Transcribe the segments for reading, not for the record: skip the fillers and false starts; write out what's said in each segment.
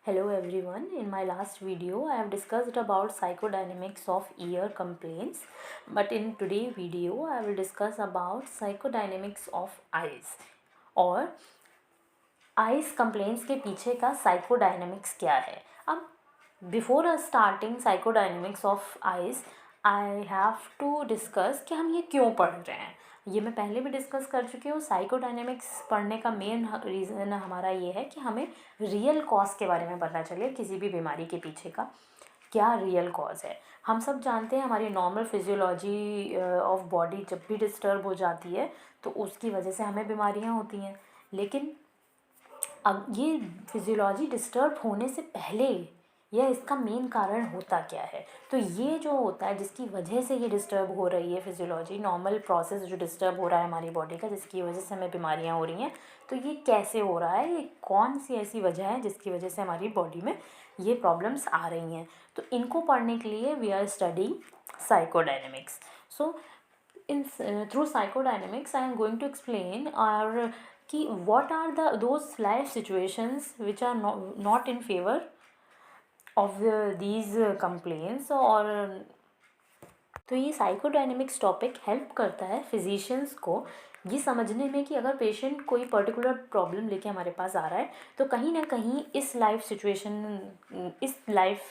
Hello everyone. In my last video, I have discussed about psychodynamics of ear complaints. But in today's video, I will discuss about psychodynamics of eyes और eyes complaints के पीछे का psychodynamics क्या है. अब before starting psychodynamics of eyes I have to discuss कि हम ये क्यों पढ़ रहे हैं. ये मैं पहले भी डिस्कस कर चुकी हूँ. साइकोडायनेमिक्स पढ़ने का मेन रीज़न हमारा ये है कि हमें रियल कॉज के बारे में पता चले. किसी भी बीमारी के पीछे का क्या रियल कॉज है. हम सब जानते हैं हमारी नॉर्मल फिजियोलॉजी ऑफ बॉडी जब भी डिस्टर्ब हो जाती है तो उसकी वजह से हमें बीमारियाँ होती हैं. लेकिन अब ये फिजियोलॉजी डिस्टर्ब होने से पहले यह इसका मेन कारण होता क्या है. तो ये जो होता है जिसकी वजह से ये डिस्टर्ब हो रही है फिजियोलॉजी नॉर्मल प्रोसेस जो डिस्टर्ब हो रहा है हमारी बॉडी का जिसकी वजह से हमें बीमारियां हो रही हैं. तो ये कैसे हो रहा है, ये कौन सी ऐसी वजह है जिसकी वजह से हमारी बॉडी में ये प्रॉब्लम्स आ रही हैं. तो इनको पढ़ने के लिए we are study psychodynamics. So in through psychodynamics I am going to explain और कि what are those life situations which are not in favor of these complaints. और तो ये साइकोडायनेमिक्स टॉपिक हेल्प करता है फिजिशियंस को ये समझने में कि अगर पेशेंट कोई पर्टिकुलर प्रॉब्लम लेके हमारे पास आ रहा है तो कहीं ना कहीं इस लाइफ सिचुएशन इस लाइफ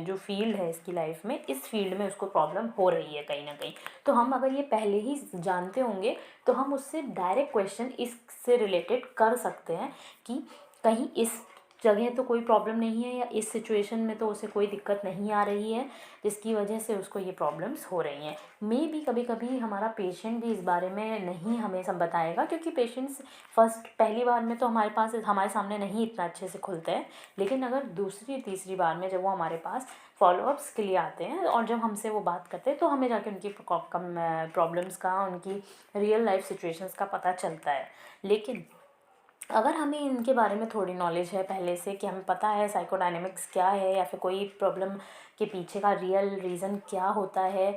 जो फील्ड है इसकी लाइफ में इस फील्ड में उसको प्रॉब्लम हो रही है कहीं ना कहीं. तो हम अगर ये पहले ही जानते होंगे तो हम उससे डायरेक्ट क्वेश्चन इससे रिलेटेड कर सकते हैं कि कहीं इस जगह तो कोई प्रॉब्लम नहीं है या इस सिचुएशन में तो उसे कोई दिक्कत नहीं आ रही है जिसकी वजह से उसको ये प्रॉब्लम्स हो रही हैं. मे भी कभी कभी हमारा पेशेंट भी इस बारे में नहीं हमें सब बताएगा क्योंकि पेशेंट्स फर्स्ट पहली बार में तो हमारे सामने नहीं इतना अच्छे से खुलते हैं. लेकिन अगर दूसरी तीसरी बार में जब वो हमारे पास फॉलोअप्स के लिए आते हैं और जब हमसे वो बात करते हैं तो हमें जाके उनकी प्रॉब्लम्स का उनकी रियल लाइफ सिचुएशंस का पता चलता है. लेकिन अगर हमें इनके बारे में थोड़ी नॉलेज है पहले से कि हमें पता है साइकोडायनेमिक्स क्या है या फिर कोई प्रॉब्लम के पीछे का रियल रीज़न क्या होता है.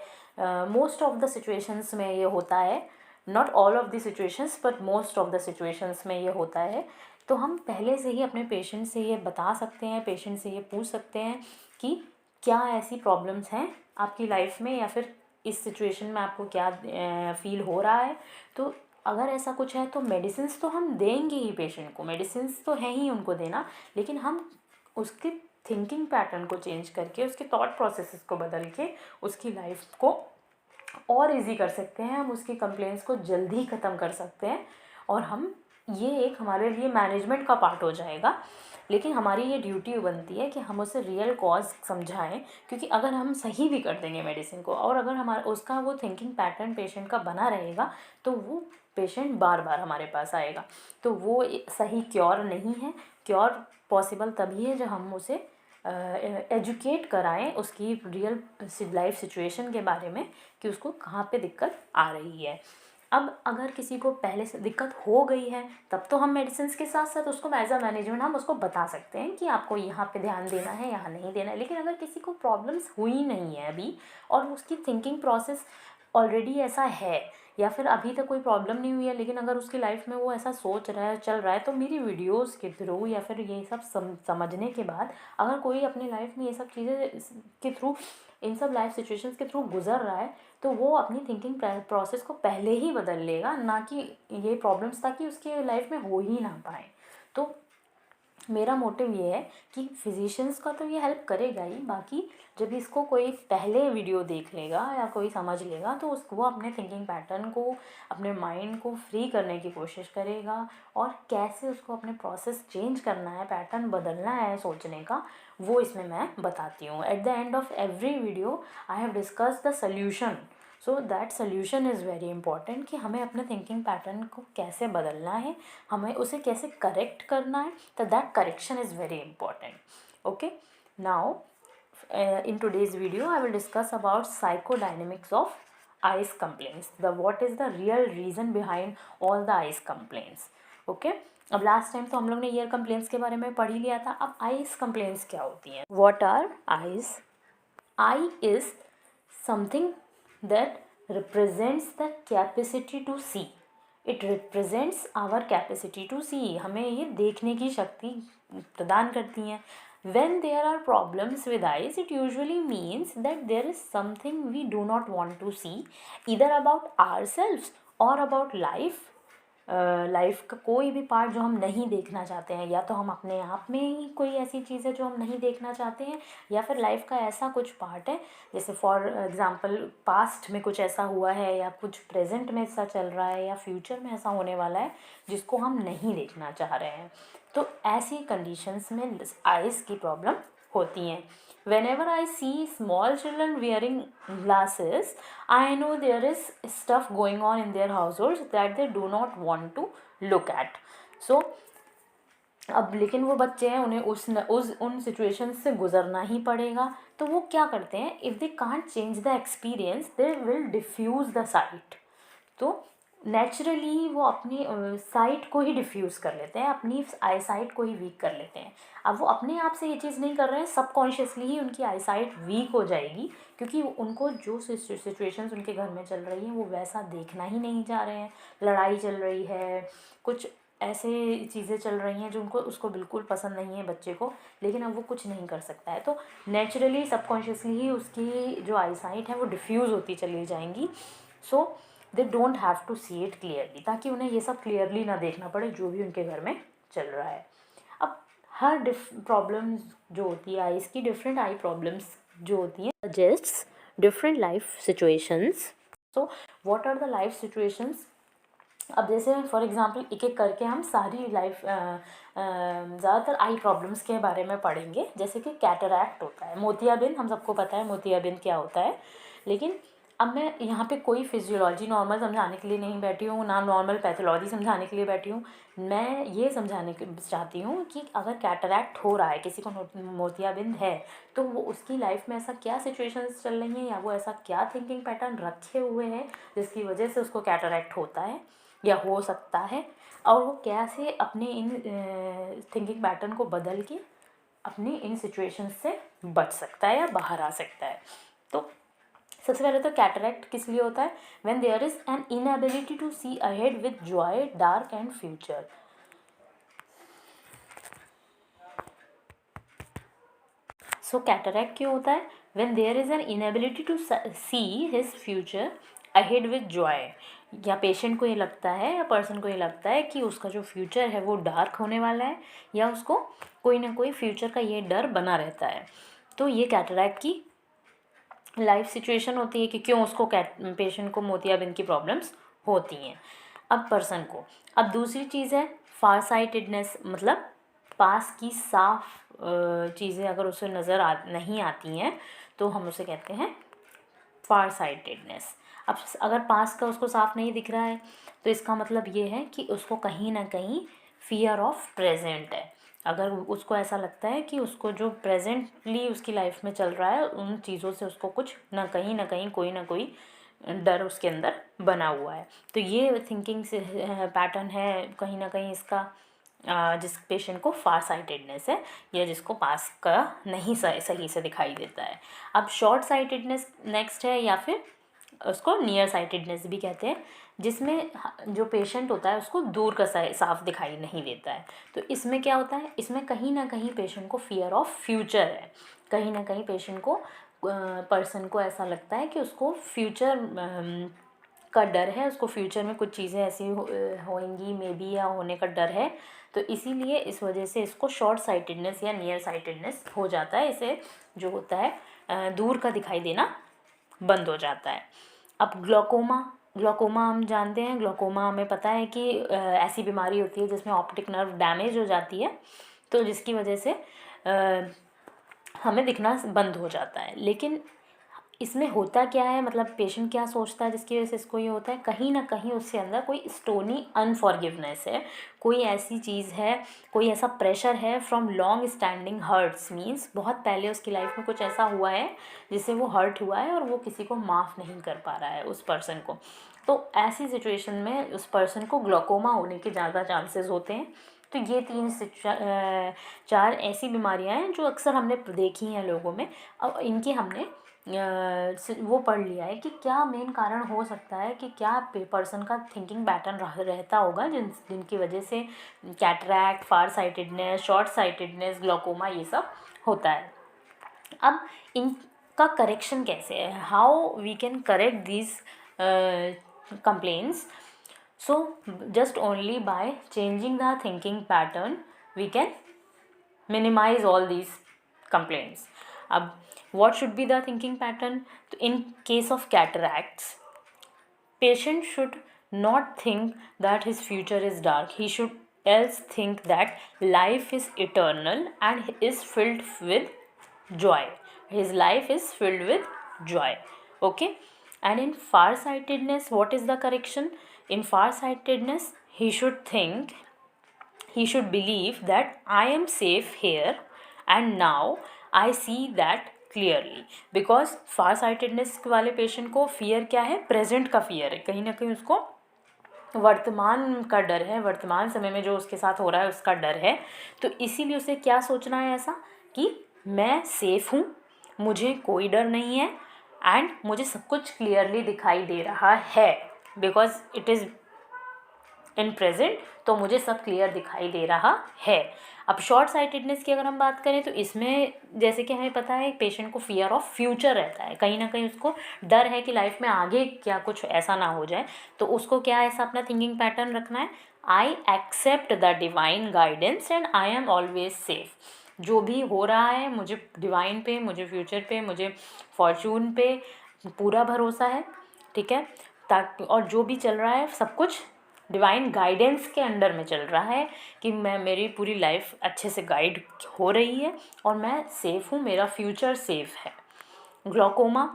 मोस्ट ऑफ द सिचुएशंस में ये होता है, not all of the situations but most of the situations में ये होता है. तो हम पहले से ही अपने पेशेंट से ये बता सकते हैं, पेशेंट से ये पूछ सकते हैं कि क्या ऐसी प्रॉब्लम्स हैं आपकी लाइफ में या फिर इस सिचुएशन में आपको क्या फील हो रहा है. तो अगर ऐसा कुछ है तो मेडिसिन्स तो हम देंगे ही पेशेंट को, मेडिसिन्स तो है ही उनको देना. लेकिन हम उसके थिंकिंग पैटर्न को चेंज करके उसके थॉट प्रोसेसेस को बदल के उसकी लाइफ को और इजी कर सकते हैं. हम उसकी कंप्लेंट्स को जल्दी ख़त्म कर सकते हैं और हम ये एक हमारे लिए मैनेजमेंट का पार्ट हो जाएगा. लेकिन हमारी ये ड्यूटी बनती है कि हम उसे रियल कॉज समझाएं क्योंकि अगर हम सही भी कर देंगे मेडिसिन को और अगर हमारा उसका वो थिंकिंग पैटर्न पेशेंट का बना रहेगा तो वो पेशेंट बार बार हमारे पास आएगा. तो वो सही क्योर नहीं है. क्योर पॉसिबल तभी है जब हम उसे एजुकेट कराएं उसकी रियल लाइफ सिचुएशन के बारे में कि उसको कहाँ पे दिक्कत आ रही है. अब अगर किसी को पहले से दिक्कत हो गई है तब तो हम मेडिसिन के साथ साथ उसको एज अ मैनेजमेंट हम उसको बता सकते हैं कि आपको यहाँ पे ध्यान देना है यहाँ नहीं देना है. लेकिन अगर किसी को प्रॉब्लम्स हुई नहीं है अभी और उसकी थिंकिंग प्रोसेस ऑलरेडी ऐसा है या फिर अभी तक कोई प्रॉब्लम नहीं हुई है लेकिन अगर उसकी लाइफ में वो ऐसा सोच रहा है चल रहा है तो मेरी वीडियोस के थ्रू या फिर ये सब समझने के बाद अगर कोई अपनी लाइफ में ये सब चीज़ें के थ्रू इन सब लाइफ सिचुएशंस के थ्रू गुजर रहा है तो वो अपनी थिंकिंग प्रोसेस को पहले ही बदल लेगा, ना कि ये प्रॉब्लम्स ताकि उसके लाइफ में हो ही ना पाए. तो मेरा मोटिव ये है कि फिजिशियंस का तो ये हेल्प करेगा ही. बाकी जब इसको कोई पहले वीडियो देख लेगा या कोई समझ लेगा तो उसको वो अपने थिंकिंग पैटर्न को अपने माइंड को फ्री करने की कोशिश करेगा और कैसे उसको अपने प्रोसेस चेंज करना है, पैटर्न बदलना है सोचने का, वो इसमें मैं बताती हूँ. At the end of every video I have discuss the solution. So that solution is very important कि हमें अपने थिंकिंग पैटर्न को कैसे बदलना है, हमें उसे कैसे करेक्ट करना है. तो that correction is very important. Okay, now in today's video I will discuss about psychodynamics of eyes complaints, the what is the real reason behind all the eyes complaints. Okay, अब last time तो हम लोग ने year complaints के बारे में पढ़ ही लिया था. अब आइज कंप्लेंट्स क्या होती हैं. What are eyes. Eye is something that represents the capacity to see. It represents our capacity to see. हमें ये देखने की शक्ति प्रदान करती हैं. When there are problems with eyes, it usually means that there is something we do not want to see, either about ourselves or about life. Life का कोई भी पार्ट जो हम नहीं देखना चाहते हैं, या तो हम अपने आप में ही कोई ऐसी चीज़ है जो हम नहीं देखना चाहते हैं, या फिर लाइफ का ऐसा कुछ पार्ट है, जैसे फॉर एग्ज़ाम्पल पास्ट में कुछ ऐसा हुआ है, या कुछ प्रेजेंट में ऐसा चल रहा है, या फ्यूचर में ऐसा होने वाला है जिसको हम नहीं देखना चाह रहे हैं। तो ऐसी कंडीशंस में आइज़ की प्रॉब्लम होती हैं। Whenever I see small children wearing glasses, I know there is stuff going on in their households that they do not want to look at. So अब लेकिन वो बच्चे हैं, उन्हें उन सिचुएशंस से गुजरना ही पड़ेगा। तो वो क्या करते हैं, if they can't change the experience they will diffuse the site. तो नेचुरली वो अपनी साइट को ही डिफ्यूज़ कर लेते हैं, अपनी आई साइट को ही वीक कर लेते हैं। अब वो अपने आप से ये चीज़ नहीं कर रहे हैं, सबकॉन्शियसली ही उनकी आई साइट वीक हो जाएगी, क्योंकि उनको जो सिचुएशंस उनके घर में चल रही हैं वो वैसा देखना ही नहीं चाह रहे हैं। लड़ाई चल रही है, कुछ ऐसे चीज़ें चल रही हैं जो उसको बिल्कुल पसंद नहीं है बच्चे को, लेकिन अब वो कुछ नहीं कर सकता है। तो नेचुरली सबकॉन्शियसली ही उसकी जो आई साइट है वो डिफ्यूज़ होती चली जाएंगी। So they don't have to see it clearly, ताकि उन्हें ये सब क्लियरली ना देखना पड़े जो भी उनके घर में चल रहा है। अब हर प्रॉब्लम्स जो होती है आइज़ की, डिफरेंट आई प्रॉब्लम्स जो होती हैं suggests different life situations. So what are the life situations? अब जैसे फॉर एग्ज़ाम्पल एक एक करके हम सारी लाइफ ज़्यादातर आई प्रॉब्लम्स के बारे में पढ़ेंगे। जैसे कि कैटरैक्ट होता है, मोतियाबिंद, हम सबको पता है मोतियाबिंद क्या होता है। लेकिन अब मैं यहाँ पे कोई फिजियोलॉजी नॉर्मल समझाने के लिए नहीं बैठी हूँ, ना नॉर्मल पैथोलॉजी समझाने के लिए बैठी हूँ। मैं ये समझाने चाहती हूँ कि अगर कैटरैक्ट हो रहा है, किसी को मोतियाबिंद है, तो वो उसकी लाइफ में ऐसा क्या सिचुएशंस चल रही हैं, या वो ऐसा क्या थिंकिंग पैटर्न रखे हुए हैं जिसकी वजह से उसको कैटरैक्ट होता है या हो सकता है, और वो कैसे अपने इन थिंकिंग पैटर्न को बदल के अपनी इन सिचुएशंस से बच सकता है या बाहर आ सकता है। तो सबसे पहले तो कैटरैक्ट किस लिए होता है? When there is an inability to see ahead with joy, dark and future. So cataract क्यों होता है? When there is an inability to see his future ahead with joy, या पेशेंट को ये लगता है या पर्सन को ये लगता है कि उसका जो फ्यूचर है वो डार्क होने वाला है, या उसको कोई ना कोई फ्यूचर का ये डर बना रहता है। तो ये कैटरैक्ट की लाइफ सिचुएशन होती है कि क्यों उसको पेशेंट को मोतियाबिंद की प्रॉब्लम्स होती हैं। अब पर्सन को, अब दूसरी चीज़ है फार साइटेडनेस, मतलब पास की साफ चीज़ें अगर उसे नज़र नहीं आती हैं तो हम उसे कहते हैं फार साइटेडनेस। अब अगर पास का उसको साफ नहीं दिख रहा है तो इसका मतलब ये है कि उसको कहीं ना कहीं फियर ऑफ प्रेजेंट है। अगर उसको ऐसा लगता है कि उसको जो प्रेजेंटली उसकी लाइफ में चल रहा है उन चीज़ों से उसको कुछ ना कहीं कोई ना कोई डर उसके अंदर बना हुआ है, तो ये थिंकिंग से पैटर्न है कहीं ना कहीं इसका, जिस पेशेंट को फार साइटेडनेस है या जिसको पास का नहीं सही से दिखाई देता है। अब शॉर्ट साइटेडनेस नेक्स्ट है, या फिर उसको नियर साइटेडनेस भी कहते हैं, जिसमें जो पेशेंट होता है उसको दूर का साफ दिखाई नहीं देता है। तो इसमें क्या होता है, इसमें कहीं ना कहीं पेशेंट को फियर ऑफ फ्यूचर है, कहीं ना कहीं पेशेंट को पर्सन को ऐसा लगता है कि उसको फ्यूचर का डर है, उसको फ्यूचर में कुछ चीज़ें ऐसी होंगी मे बी, या होने का डर है। तो इसीलिए इस वजह से इसको शॉर्ट साइटेडनेस या नियर साइटेडनेस हो जाता है। इसे जो होता है दूर का दिखाई देना बंद हो जाता है। अब ग्लोकोमा हम जानते हैं, ग्लोकोमा हमें पता है कि ऐसी बीमारी होती है जिसमें ऑप्टिक नर्व डैमेज हो जाती है, तो जिसकी वजह से हमें दिखना बंद हो जाता है। लेकिन इसमें होता क्या है, मतलब पेशेंट क्या सोचता है जिसकी वजह से इसको ये होता है, कहीं ना कहीं उसके अंदर कोई स्टोनी अनफॉरगिवनेस है, कोई ऐसी चीज़ है, कोई ऐसा प्रेशर है from long standing hurts, means बहुत पहले उसकी लाइफ में कुछ ऐसा हुआ है जिससे वो हर्ट हुआ है और वो किसी को माफ़ नहीं कर पा रहा है उस पर्सन को। तो ऐसी सिचुएशन में उस पर्सन को ग्लोकोमा होने के ज़्यादा चांसेस होते हैं। तो ये 3 से 4 ऐसी बीमारियां हैं जो अक्सर हमने देखी हैं लोगों में, और इनकी हमने वो पढ़ लिया है कि क्या मेन कारण हो सकता है, कि क्या पर्सन का थिंकिंग पैटर्न रहता होगा जिनकी वजह से cataract, far sightedness, short sightedness, glaucoma ये सब होता है। अब इनका करेक्शन कैसे है, how we can correct these complaints. So just only by changing the thinking pattern we can minimize all these complaints. अब what should be the thinking pattern? तो in case of cataracts, patient should not think that his future is dark. He should else think that life is eternal and is filled with joy. His life is filled with joy. Okay. And in farsightedness, what is the correction? In farsightedness, he should believe that I am safe here and now I see that clearly, because far sightedness वाले patient को fear क्या है, present का fear है, कहीं ना कहीं उसको वर्तमान का डर है, वर्तमान समय में जो उसके साथ हो रहा है उसका डर है। तो इसीलिए उसे क्या सोचना है ऐसा कि मैं सेफ हूँ, मुझे कोई डर नहीं है एंड मुझे सब कुछ क्लियरली दिखाई दे रहा है, because it is in present, तो मुझे सब क्लियर दिखाई दे रहा है। अब शॉर्ट साइटेडनेस की अगर हम बात करें तो इसमें जैसे कि हमें पता है पेशेंट को फियर ऑफ फ्यूचर रहता है, कहीं ना कहीं उसको डर है कि लाइफ में आगे क्या कुछ ऐसा ना हो जाए। तो उसको क्या ऐसा अपना थिंकिंग पैटर्न रखना है, I accept the divine guidance and I am always safe. जो भी हो रहा है मुझे डिवाइन पे, मुझे फ्यूचर पे, मुझे फॉर्चून पे पूरा भरोसा है, ठीक है। ताकि और जो भी चल रहा है सब कुछ डिवाइन गाइडेंस के अंडर में चल रहा है, कि मेरी पूरी लाइफ अच्छे से गाइड हो रही है और मैं सेफ़ हूँ, मेरा फ्यूचर सेफ है। ग्लोकोमा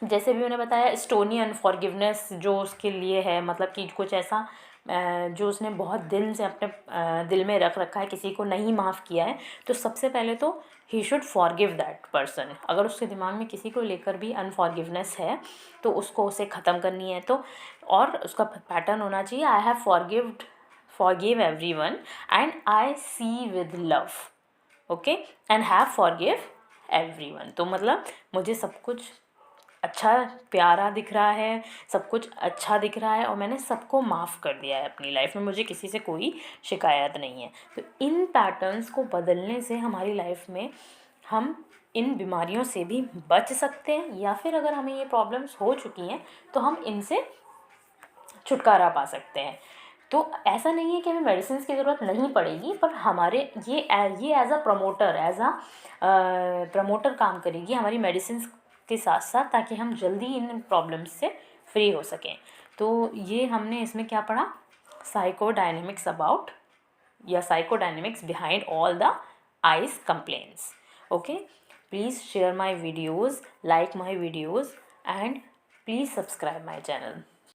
जैसे भी मैंने बताया, स्टोनी अनफॉरगिवनेस जो उसके लिए है, मतलब कि कुछ ऐसा जो उसने बहुत दिन से अपने दिल में रख रखा है, किसी को नहीं माफ़ किया है, तो सबसे पहले तो he should forgive that person. अगर उसके दिमाग में किसी को लेकर भी अनफॉरगिवनेस है तो उसको उसे ख़त्म करनी है। तो और उसका पैटर्न होना चाहिए, I have forgive everyone and I see with love, okay, and have forgive everyone. तो मतलब मुझे सब कुछ अच्छा प्यारा दिख रहा है, सब कुछ अच्छा दिख रहा है और मैंने सबको माफ़ कर दिया है अपनी लाइफ में, मुझे किसी से कोई शिकायत नहीं है। तो इन पैटर्न्स को बदलने से हमारी लाइफ में हम इन बीमारियों से भी बच सकते हैं, या फिर अगर हमें ये प्रॉब्लम्स हो चुकी हैं तो हम इनसे छुटकारा पा सकते हैं। तो ऐसा नहीं है कि हमें मेडिसिन की ज़रूरत नहीं पड़ेगी, पर हमारे ये एज अ प्रमोटर काम करेगी हमारी मेडिसिन के साथ साथ, ताकि हम जल्दी इन प्रॉब्लम्स से फ्री हो सकें। तो ये हमने इसमें क्या पढ़ा, साइकोडायनेमिक्स अबाउट या psychodynamics behind all the eyes complaints. Okay, please share my videos, like my videos and please subscribe my channel.